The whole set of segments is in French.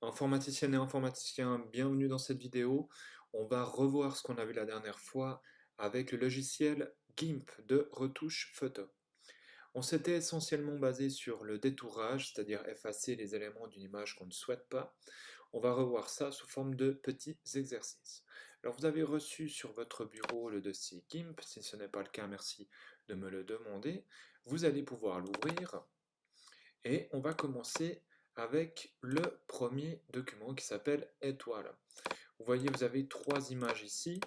Informaticiennes et informaticiens, bienvenue dans cette vidéo. On va revoir ce qu'on a vu la dernière fois avec le logiciel GIMP de retouche photo. On s'était essentiellement basé sur le détourage, c'est-à-dire effacer les éléments d'une image qu'on ne souhaite pas. On va revoir ça sous forme de petits exercices. Alors vous avez reçu sur votre bureau le dossier GIMP. Si ce n'est pas le cas, merci de me le demander. Vous allez pouvoir l'ouvrir. Et on va commencer avec le premier document qui s'appelle étoile. Vous voyez, vous avez trois images ici.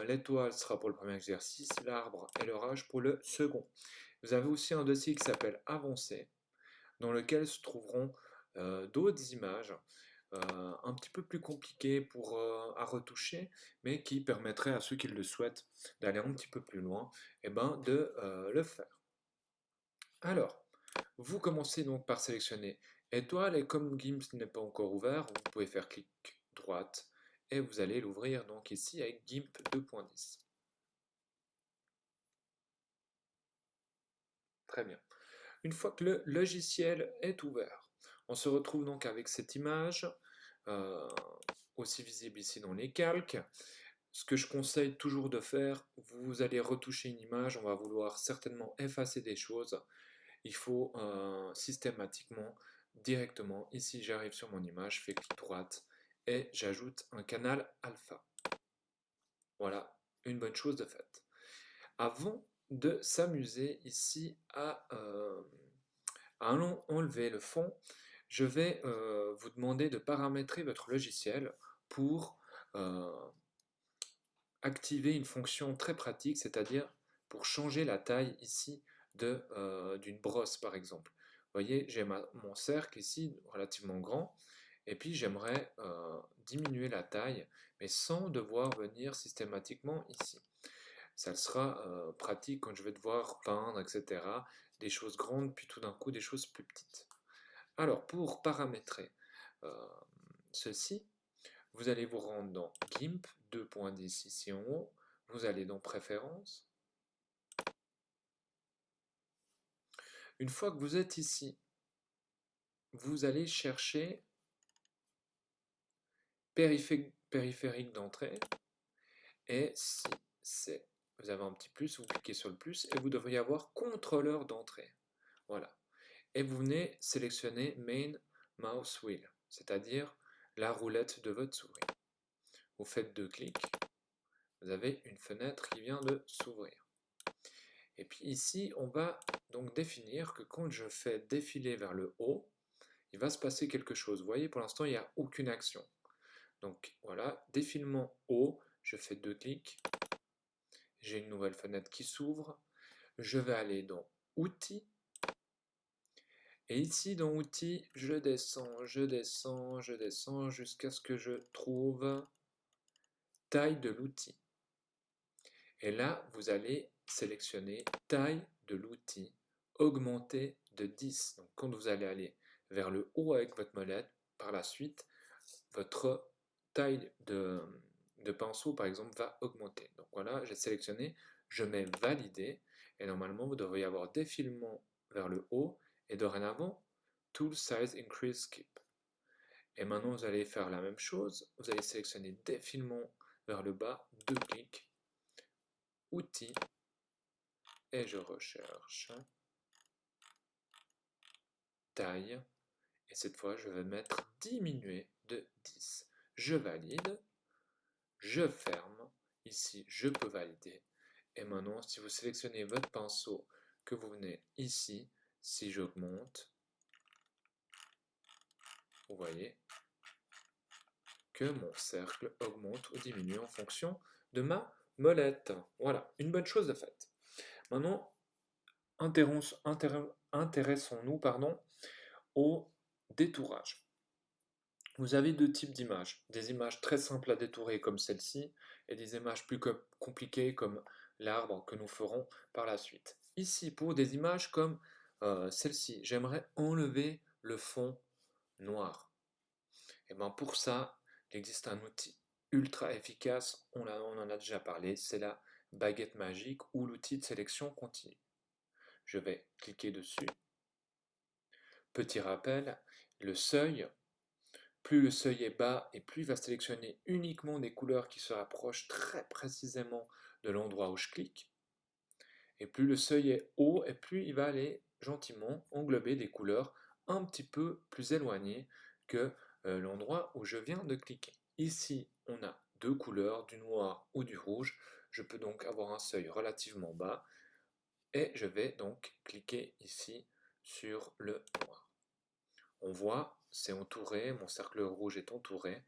L'étoile sera pour le premier exercice, l'arbre et l'orage pour le second. Vous avez aussi un dossier qui s'appelle avancé, dans lequel se trouveront d'autres images un petit peu plus compliquées à retoucher, mais qui permettraient à ceux qui le souhaitent d'aller un petit peu plus loin, et de le faire. Alors, vous commencez donc par sélectionner étoile et comme GIMP n'est pas encore ouvert, vous pouvez faire clic droite et vous allez l'ouvrir donc ici avec GIMP 2.10. Très bien. Une fois que le logiciel est ouvert, on se retrouve donc avec cette image, euh, aussi visible ici dans les calques. Ce que je conseille toujours de faire, vous allez retoucher une image, on va vouloir certainement effacer des choses. Il faut systématiquement, directement, ici j'arrive sur mon image, je fais clic droite et j'ajoute un canal alpha. Voilà, une bonne chose de faite. Avant de s'amuser ici à enlever le fond, je vais vous demander de paramétrer votre logiciel pour euh, activer une fonction très pratique, c'est-à-dire pour changer la taille ici d'une brosse par exemple. Vous voyez, j'ai mon cercle ici relativement grand, et puis j'aimerais diminuer la taille, mais sans devoir venir systématiquement ici. Ça sera pratique quand je vais devoir peindre, etc. Des choses grandes, puis tout d'un coup des choses plus petites. Alors, pour paramétrer euh, ceci, vous allez vous rendre dans GIMP 2.10 ici en haut, vous allez dans Préférences. Une fois que vous êtes ici, vous allez chercher périphérique d'entrée, et si vous avez un petit plus, vous cliquez sur le plus, et vous devriez avoir contrôleur d'entrée. Voilà. Et vous venez sélectionner Main Mouse Wheel, c'est-à-dire la roulette de votre souris. Vous faites deux clics, vous avez une fenêtre qui vient de s'ouvrir. Et puis ici, on va donc définir que quand je fais défiler vers le haut, il va se passer quelque chose. Vous voyez, pour l'instant, il n'y a aucune action. Donc voilà, défilement haut, je fais deux clics, j'ai une nouvelle fenêtre qui s'ouvre, je vais aller dans Outils, et ici dans Outils, je descends, je descends, je descends, jusqu'à ce que je trouve taille de l'outil. Et là, vous allez sélectionner taille de l'outil, augmenter de 10. Donc quand vous allez aller vers le haut avec votre molette, par la suite, votre taille de pinceau, par exemple, va augmenter. Donc voilà, j'ai sélectionné, je mets valider, et normalement, vous devriez avoir défilement vers le haut, et dorénavant, Tool Size Increase Skip. Et maintenant, vous allez faire la même chose, vous allez sélectionner défilement vers le bas, deux clics, outils, et je recherche taille, et cette fois, je vais mettre diminuer de 10. Je valide, je ferme, ici, je peux valider. Et maintenant, si vous sélectionnez votre pinceau, que vous venez ici, si j'augmente, vous voyez que mon cercle augmente ou diminue en fonction de ma molette. Voilà, une bonne chose de faite. Maintenant, intéressons-nous au détourage. Vous avez deux types d'images. Des images très simples à détourer comme celle-ci et des images plus compliquées comme l'arbre que nous ferons par la suite. Ici, pour des images comme celle-ci, j'aimerais enlever le fond noir. Et bien pour ça, il existe un outil ultra efficace, on en a déjà parlé, c'est la baguette magique ou l'outil de sélection continue. Je vais cliquer dessus. Petit rappel, le seuil plus le seuil est bas et plus il va sélectionner uniquement des couleurs qui se rapprochent très précisément de l'endroit où je clique. Et plus le seuil est haut et plus il va aller gentiment englober des couleurs un petit peu plus éloignées que l'endroit où je viens de cliquer. Ici, on a deux couleurs, du noir ou du rouge. Je peux donc avoir un seuil relativement bas et je vais donc cliquer ici sur le noir. On voit, c'est entouré, mon cercle rouge est entouré,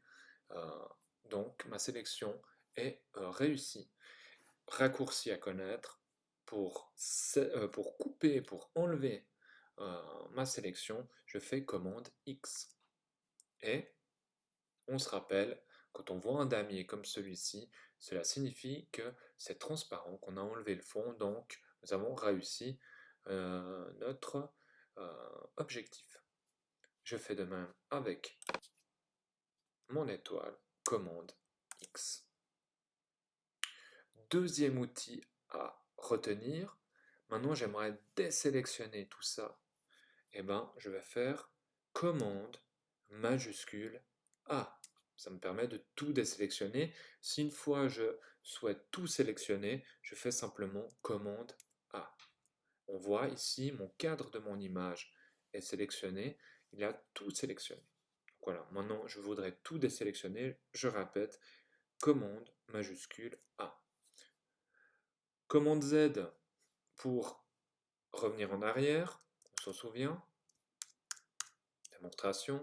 donc ma sélection est réussie. Raccourci à connaître, pour couper, pour enlever ma sélection, je fais commande X. Et on se rappelle, quand on voit un damier comme celui-ci, cela signifie que c'est transparent, qu'on a enlevé le fond, donc nous avons réussi notre objectif. Je fais de même avec mon étoile, commande X. Deuxième outil à retenir, maintenant j'aimerais désélectionner tout ça. Et ben, je vais faire commande majuscule A. Ça me permet de tout désélectionner. Si une fois je souhaite tout sélectionner, je fais simplement commande A. On voit ici mon cadre de mon image est sélectionné. Il a tout sélectionné. Voilà, maintenant je voudrais tout désélectionner. Je répète, commande majuscule A. Commande Z pour revenir en arrière, on s'en souvient. Démonstration.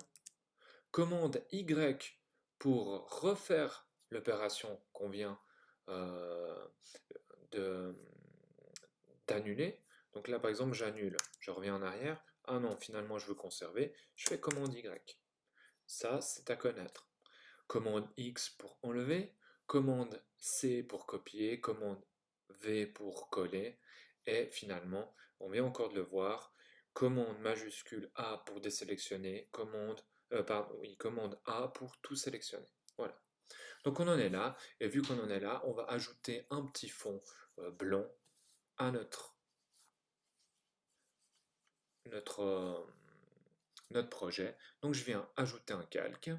Commande Y pour refaire l'opération qu'on vient d'annuler. Donc là, par exemple, j'annule. Je reviens en arrière. Ah non, finalement, je veux conserver. Je fais commande Y. Ça, c'est à connaître. Commande X pour enlever. Commande C pour copier. Commande V pour coller. Et finalement, on vient encore de le voir. Commande majuscule A pour désélectionner. Commande A pour tout sélectionner. Voilà. Donc on en est là. Et vu qu'on en est là, on va ajouter un petit fond blanc à notre projet. Donc je viens ajouter un calque.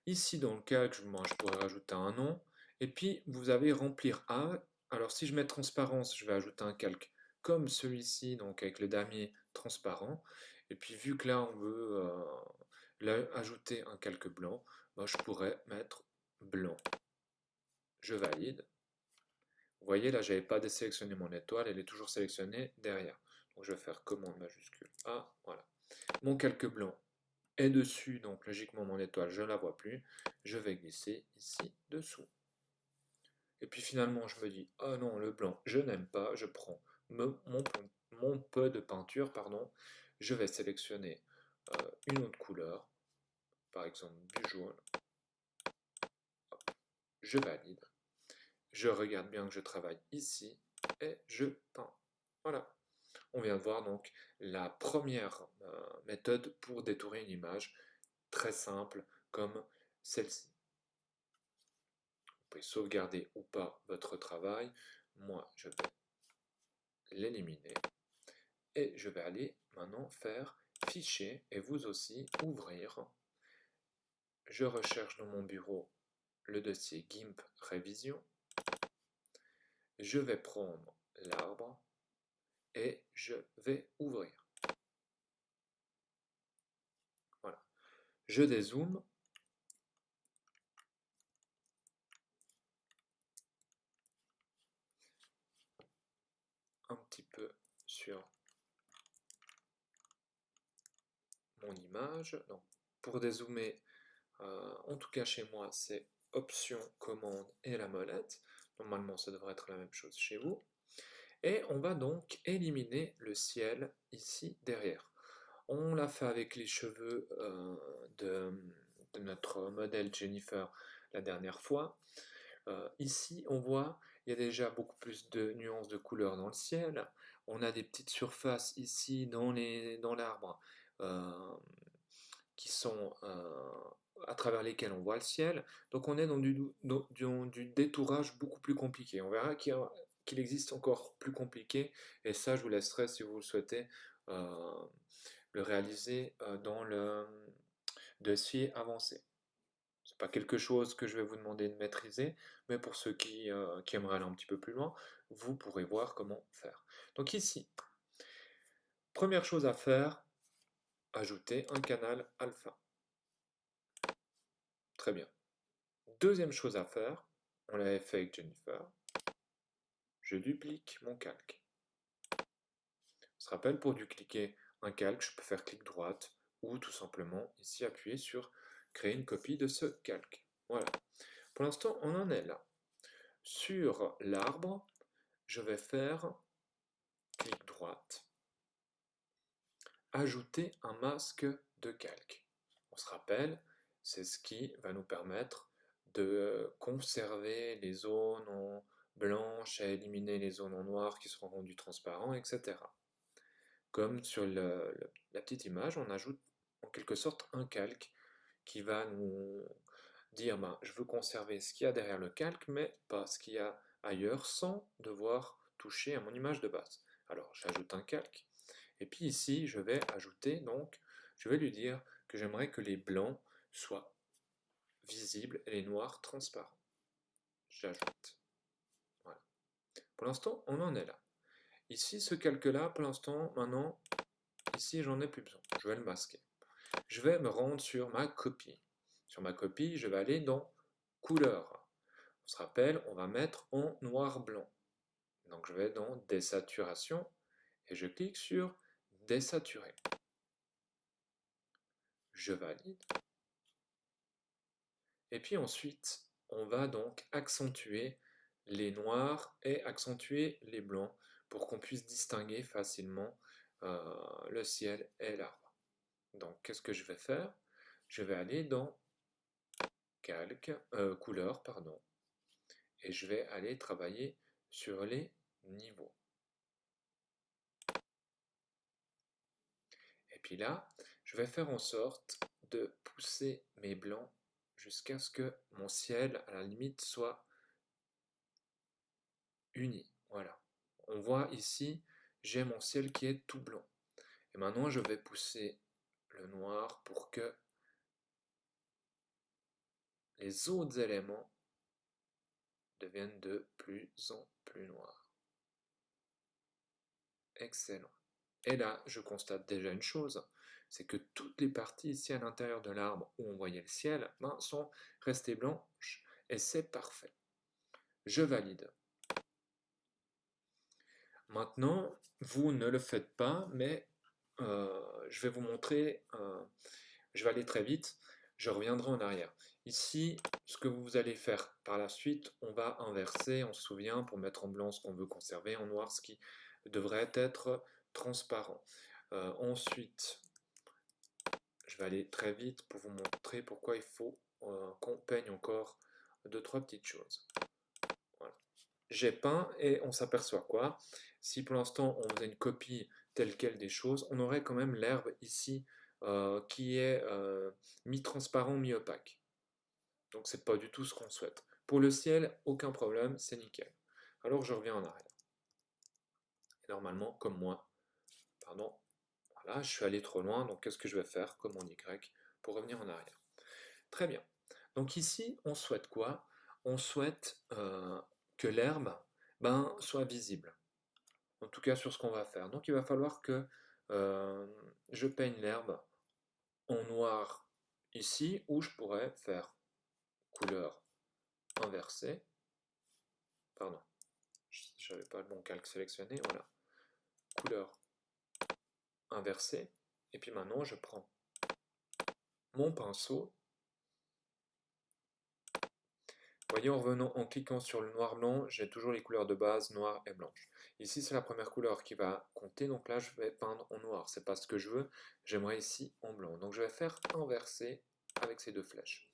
Ici dans le calque, je pourrais rajouter un nom. Et puis vous avez remplir A. Alors si je mets transparence, je vais ajouter un calque comme celui-ci, donc avec le damier transparent. Et puis vu que là on veut ajouter un calque blanc, je pourrais mettre blanc. Je valide. Vous voyez là, j'avais pas désélectionné mon étoile, elle est toujours sélectionnée derrière. Donc je vais faire commande majuscule A, voilà. Mon calque blanc est dessus, donc logiquement mon étoile, je ne la vois plus. Je vais glisser ici dessous. Et puis finalement, je me dis, oh non, le blanc, je n'aime pas. Je prends mon peu de peinture, pardon. Je vais sélectionner une autre couleur, par exemple du jaune. Hop, je valide. Je regarde bien que je travaille ici et je peins. Voilà. On vient de voir donc la première méthode pour détourer une image, très simple comme celle-ci. Vous pouvez sauvegarder ou pas votre travail. Moi, je vais l'éliminer et je vais aller maintenant faire fichier et vous aussi ouvrir. Je recherche dans mon bureau le dossier GIMP révision. Je vais prendre l'arbre et je vais ouvrir. Voilà. Je dézoome. Un petit peu sur mon image. Donc, pour dézoomer, en tout cas chez moi, c'est option, commande et la molette. Normalement, ça devrait être la même chose chez vous. Et on va donc éliminer le ciel ici derrière. On l'a fait avec les cheveux de notre modèle Jennifer la dernière fois. Ici, on voit, il y a déjà beaucoup plus de nuances de couleurs dans le ciel. On a des petites surfaces ici dans l'arbre qui sont à travers lesquelles on voit le ciel. Donc on est dans du détourage beaucoup plus compliqué. On verra qu'il existe encore plus compliqué. Et ça, je vous laisserai, si vous le souhaitez, le réaliser dossier avancé. Ce n'est pas quelque chose que je vais vous demander de maîtriser, mais pour ceux qui aimeraient aller un petit peu plus loin, vous pourrez voir comment faire. Donc ici, première chose à faire, ajouter un canal alpha. Très bien. Deuxième chose à faire, on l'avait fait avec Jennifer, je duplique mon calque. On se rappelle, pour dupliquer un calque, je peux faire clic droite ou tout simplement ici appuyer sur créer une copie de ce calque. Voilà. Pour l'instant, on en est là. Sur l'arbre, je vais faire clic droite, ajouter un masque de calque. On se rappelle, c'est ce qui va nous permettre de conserver les zones en blanche, à éliminer les zones en noir qui seront rendues transparentes, etc. Comme sur la petite image, on ajoute en quelque sorte un calque qui va nous dire je veux conserver ce qu'il y a derrière le calque, mais pas ce qu'il y a ailleurs, sans devoir toucher à mon image de base. Alors j'ajoute un calque, et puis ici je vais ajouter, donc je vais lui dire que j'aimerais que les blancs soient visibles et les noirs transparents. J'ajoute. Voilà. Pour l'instant, on en est là. Ici, ce calque-là, pour l'instant, maintenant, ici, j'en ai plus besoin. Je vais le masquer. Je vais me rendre sur ma copie. Sur ma copie, je vais aller dans couleur. On se rappelle, on va mettre en noir-blanc. Donc je vais dans désaturation et je clique sur désaturer. Je valide. Et puis ensuite, on va donc accentuer les noirs et accentuer les blancs pour qu'on puisse distinguer facilement le ciel et l'arbre. Donc qu'est-ce que je vais faire? Je vais aller dans calque, couleur, pardon, et je vais aller travailler sur les niveaux. Et puis là, je vais faire en sorte de pousser mes blancs jusqu'à ce que mon ciel, à la limite, soit uni. Voilà. On voit ici, j'ai mon ciel qui est tout blanc. Et maintenant, je vais pousser le noir pour que les autres éléments deviennent de plus en plus noirs. Excellent. Et là, je constate déjà une chose, c'est que toutes les parties ici à l'intérieur de l'arbre où on voyait le ciel sont restées blanches et c'est parfait. Je valide. Maintenant, vous ne le faites pas, mais je vais vous montrer, je vais aller très vite, je reviendrai en arrière. Ici, ce que vous allez faire par la suite, on va inverser, on se souvient, pour mettre en blanc ce qu'on veut conserver, en noir ce qui devrait être transparent. Ensuite, je vais aller très vite pour vous montrer pourquoi il faut qu'on peigne encore 2-3 petites choses. Voilà. J'ai peint et on s'aperçoit quoi? Si pour l'instant on faisait une copie telle quelle des choses, on aurait quand même l'herbe ici qui est mi-transparent, mi-opaque. Donc c'est pas du tout ce qu'on souhaite. Pour le ciel, aucun problème, c'est nickel. Alors je reviens en arrière. Et normalement, comme moi, pardon, voilà, je suis allé trop loin, donc qu'est-ce que je vais faire, comme en Y, pour revenir en arrière? Très bien. Donc ici, on souhaite quoi? On souhaite que l'herbe soit visible. En tout cas sur ce qu'on va faire. Donc il va falloir que je peigne l'herbe en noir ici, où je pourrais faire couleur inversée. Pardon, je n'avais pas le bon calque sélectionné, voilà. Couleur inversée. Et puis maintenant, je prends mon pinceau. Vous voyez, en cliquant sur le noir-blanc, j'ai toujours les couleurs de base, noir et blanche. Ici, c'est la première couleur qui va compter, donc là, je vais peindre en noir. C'est pas ce que je veux, j'aimerais ici en blanc. Donc, je vais faire inverser avec ces deux flèches.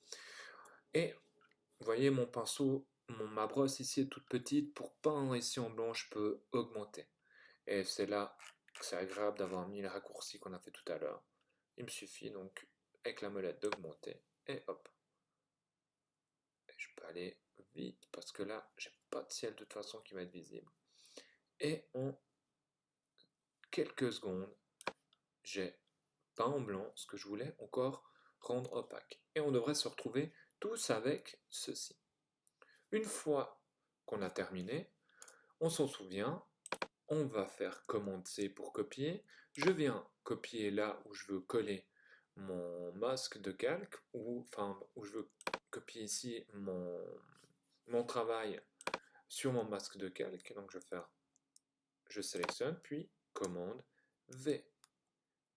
Et, vous voyez, mon pinceau, ma brosse ici est toute petite. Pour peindre ici en blanc, je peux augmenter. Et c'est là que c'est agréable d'avoir mis les raccourcis qu'on a fait tout à l'heure. Il me suffit donc, avec la molette, d'augmenter. Et hop. Je peux aller vite parce que là, j'ai pas de ciel de toute façon qui va être visible. Et en quelques secondes, j'ai peint en blanc ce que je voulais encore rendre opaque. Et on devrait se retrouver tous avec ceci. Une fois qu'on a terminé, on s'en souvient, on va faire commande C pour copier. Je viens copier là où je veux coller mon masque de calque, ou enfin où je veux copier ici mon travail sur mon masque de calque. Donc je sélectionne, puis commande V.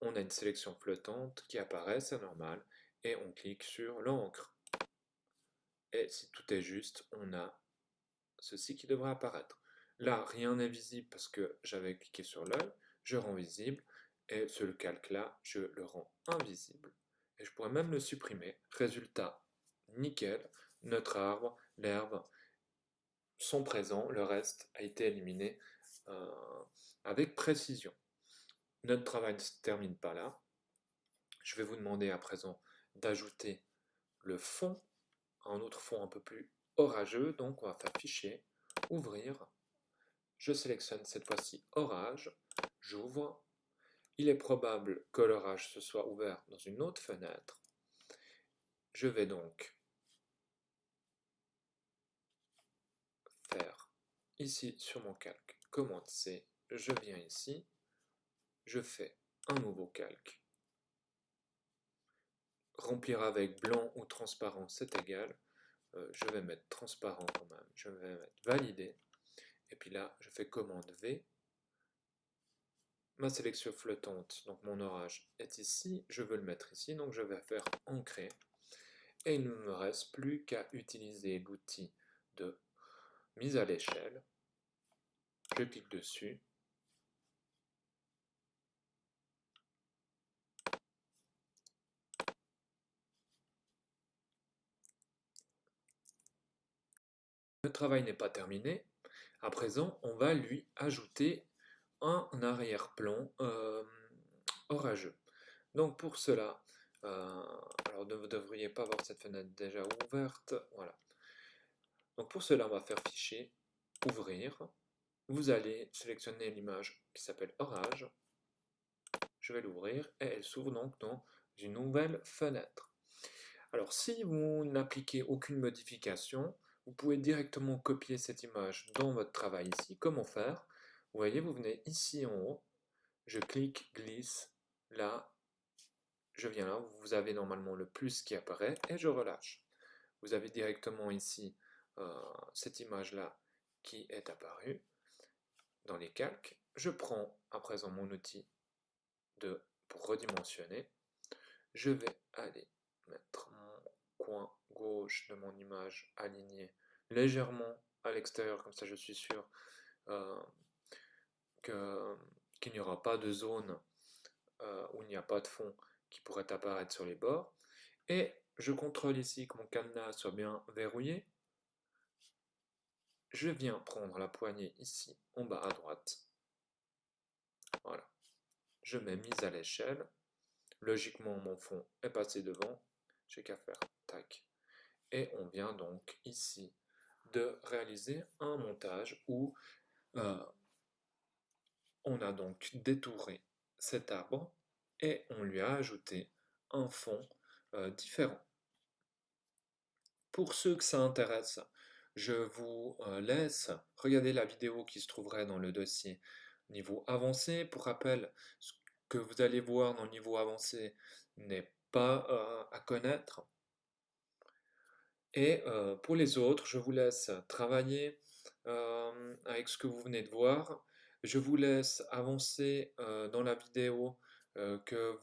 On a une sélection flottante qui apparaît, c'est normal, et on clique sur l'encre. Et si tout est juste, on a ceci qui devrait apparaître. Là, rien n'est visible parce que j'avais cliqué sur l'œil, je rends visible, et ce calque-là, je le rends invisible. Et je pourrais même le supprimer. Résultat, nickel, notre arbre, l'herbe sont présents, le reste a été éliminé avec précision. Notre travail ne se termine pas là. Je vais vous demander à présent d'ajouter le fond, un autre fond un peu plus orageux, donc on va faire Fichier, Ouvrir. Je sélectionne cette fois-ci Orage, j'ouvre. Il est probable que l'orage se soit ouvert dans une autre fenêtre. Je vais donc faire ici sur mon calque commande C, je viens ici, je fais un nouveau calque. Remplir avec blanc ou transparent, c'est égal. Je vais mettre transparent quand même, je vais mettre valider. Et puis là, je fais commande V. Ma sélection flottante, donc mon orage, est ici. Je veux le mettre ici, donc je vais faire ancrer. Et il ne me reste plus qu'à utiliser l'outil de mise à l'échelle. Je clique dessus. Le travail n'est pas terminé. À présent, on va lui ajouter un arrière-plan orageux. Donc pour cela, alors vous ne devriez pas voir cette fenêtre déjà ouverte. Voilà. Donc pour cela, on va faire Fichier, Ouvrir. Vous allez sélectionner l'image qui s'appelle Orage. Je vais l'ouvrir et elle s'ouvre donc dans une nouvelle fenêtre. Alors si vous n'appliquez aucune modification, vous pouvez directement copier cette image dans votre travail ici. Comment faire? Vous voyez, vous venez ici en haut, je clique, glisse, là, je viens là, vous avez normalement le plus qui apparaît et je relâche. Vous avez directement ici cette image-là qui est apparue dans les calques. Je prends à présent mon outil pour redimensionner. Je vais aller mettre mon coin gauche de mon image aligné légèrement à l'extérieur, comme ça je suis sûr qu'il n'y aura pas de zone où il n'y a pas de fond qui pourrait apparaître sur les bords. Et je contrôle ici que mon cadenas soit bien verrouillé. Je viens prendre la poignée ici en bas à droite. Voilà. Je mets mise à l'échelle. Logiquement, mon fond est passé devant. J'ai qu'à faire tac. Et on vient donc ici de réaliser un montage où on a donc détouré cet arbre et on lui a ajouté un fond différent. Pour ceux que ça intéresse, je vous laisse regarder la vidéo qui se trouverait dans le dossier niveau avancé. Pour rappel, ce que vous allez voir dans le niveau avancé n'est pas à connaître. Et pour les autres, je vous laisse travailler avec ce que vous venez de voir. Je vous laisse avancer dans la vidéo que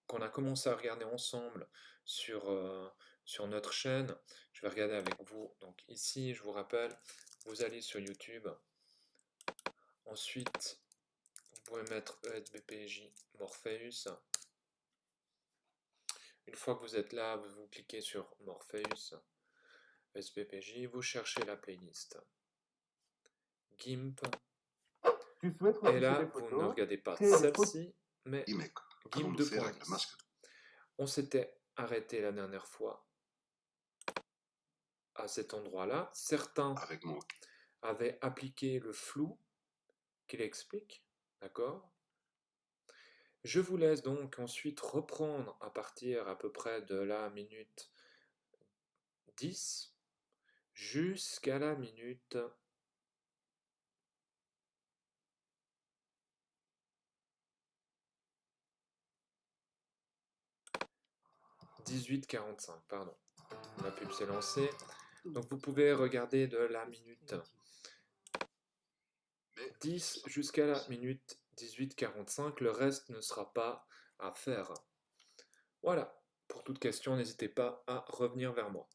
qu'on a commencé à regarder ensemble sur notre chaîne. Je vais regarder avec vous. Donc ici, je vous rappelle, vous allez sur YouTube. Ensuite, vous pouvez mettre ESBPJ Morpheus. Une fois que vous êtes là, vous cliquez sur Morpheus, SBPJ, vous cherchez la playlist GIMP, et là, vous ne regardez pas celle-ci, mais GIMP 2.10. On s'était arrêté la dernière fois à cet endroit-là. Certains avaient appliqué le flou qu'il explique, d'accord? Je vous laisse donc ensuite reprendre à partir à peu près de la minute 10 jusqu'à la minute 18:45, pardon. Ma pub s'est lancée. Donc vous pouvez regarder de la minute 10 jusqu'à la minute 18:45. Le reste ne sera pas à faire. Voilà. Pour toute question, n'hésitez pas à revenir vers moi.